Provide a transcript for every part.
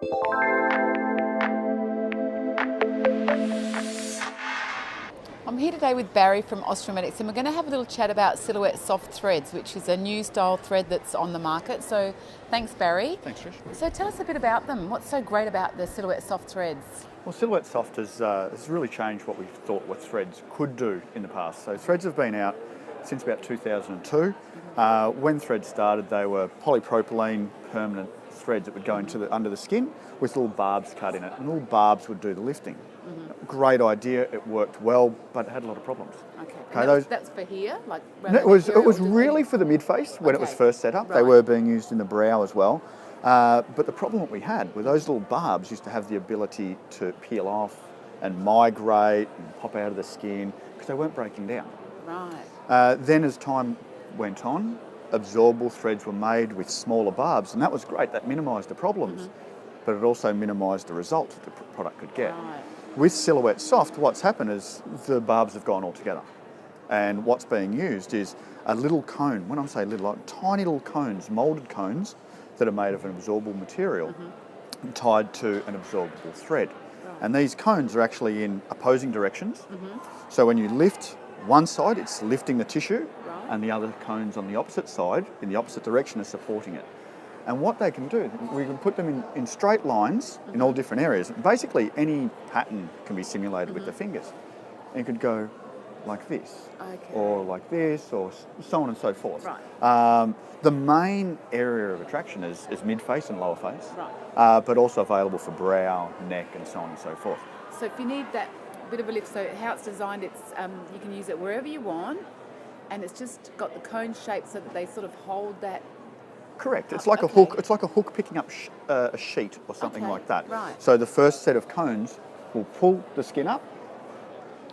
I'm here today with Barry from Austramedex, and we're going to have a little chat about Silhouette Soft Threads, which is a new style thread that's on the market. So thanks, Barry. Thanks, Trish. So tell us a bit about them. What's so great about the Silhouette Soft Threads? Well, Silhouette Soft has really changed what we thought what threads could do in the past. So threads have been out since about 2002. When threads started, they were polypropylene permanent threads that would go under the skin with little barbs cut in it, and little barbs would do the lifting. Great idea, it worked well, but it had a lot of problems. Okay, that's for here? Like it was really for the mid-face when it was first set up. Right. They were being used in the brow as well. But the problem that we had were those little barbs used to have the ability to peel off and migrate and pop out of the skin because they weren't breaking down. Right. Then as time went on, absorbable threads were made with smaller barbs, and that was great. That minimised the problems, but it also minimised the results that the product could get. Right. With Silhouette Soft, what's happened is the barbs have gone altogether. And what's being used is a little cone. When I say little, like tiny little cones, moulded cones that are made of an absorbable material tied to an absorbable thread. Right. And these cones are actually in opposing directions. So when you lift one side, it's lifting the tissue, and the other cones on the opposite side, in the opposite direction, are supporting it. And what they can do, we can put them in straight lines in all different areas. Basically, any pattern can be simulated with the fingers. And you could go like this, or like this, or so on and so forth. Right. The main area of attraction is mid-face and lower face, but also available for brow, neck, and so on and so forth. So if you need that bit of a lift, so how it's designed, it's you can use it wherever you want, and it's just got the cone shape so that they sort of hold that. Correct. It's like a hook. It's like a hook picking up a sheet or something like that. Right. So the first set of cones will pull the skin up,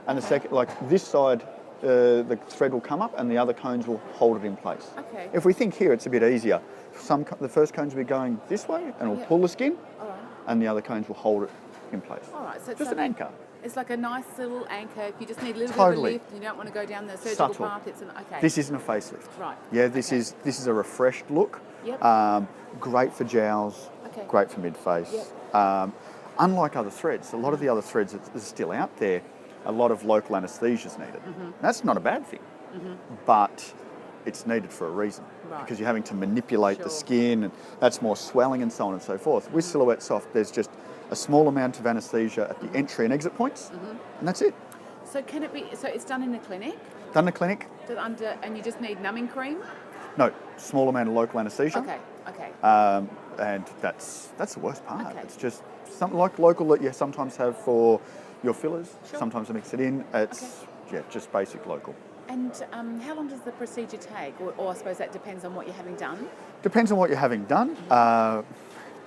and the second, like this side, the thread will come up, and the other cones will hold it in place. Okay. If we think here, it's a bit easier. The first cones will be going this way, and will pull the skin, and the other cones will hold it in place. All right. So it's just an anchor. It's like a nice little anchor. If you just need a little bit of a lift, you don't want to go down the surgical path. It's This isn't a facelift. Right. Yeah. This is a refreshed look. Yep. Great for jowls. Okay. Great for mid-face. Yep. Unlike other threads, a lot of the other threads that are still out there, a lot of local anaesthesia is needed. That's not a bad thing, but it's needed for a reason, because you're having to manipulate the skin, and that's more swelling and so on and so forth. With Silhouette Soft, there's just a small amount of anaesthesia at the entry and exit points, and that's it. So can it be? So it's done in the clinic. Done in the clinic. And you just need numbing cream. No, small amount of local anaesthesia. Okay. And that's the worst part. Okay. It's just something like local that you sometimes have for your fillers. Sure. Sometimes I mix it in. It's just basic local. And how long does the procedure take? Or I suppose that depends on what you're having done. Depends on what you're having done.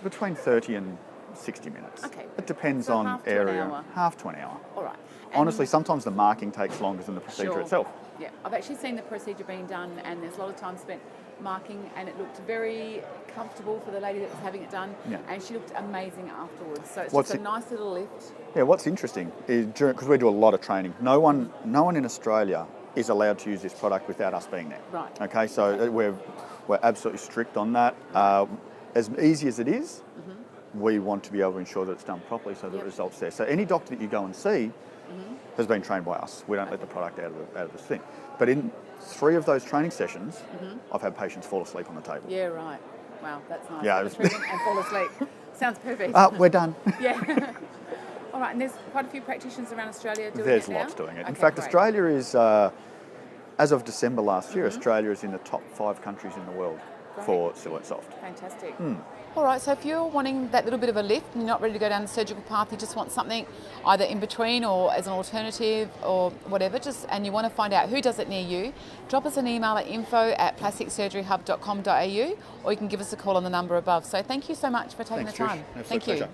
Between 30 and 60 minutes. Okay. It depends so on half area. To an hour. Half to an hour. All right. Honestly, sometimes the marking takes longer than the procedure itself. Yeah, I've actually seen the procedure being done, and there's a lot of time spent marking, and it looked very comfortable for the lady that was having it done, and she looked amazing afterwards. So it's just a nice little lift. Yeah, what's interesting is because we do a lot of training, no one in Australia is allowed to use this product without us being there. Right. Okay, so we're absolutely strict on that. As easy as it is, we want to be able to ensure that it's done properly so that the result's there. So any doctor that you go and see has been trained by us. We don't let the product out of the thing. But in 3 of those training sessions, I've had patients fall asleep on the table. Yeah, right. Wow, that's nice. Yeah. And fall asleep. Sounds perfect. We're done. Yeah. All right, and there's quite a few practitioners around Australia doing it now? There's lots doing it. In fact, Australia is, as of December last year, Australia is in the top 5 countries in the world for Silhouette Soft. Fantastic. All right, so if you're wanting that little bit of a lift and you're not ready to go down the surgical path, you just want something either in between or as an alternative or whatever, and you want to find out who does it near you, drop us an email at info@plasticsurgeryhub.com.au, or you can give us a call on the number above. So thank you so much for taking the time. Thank you.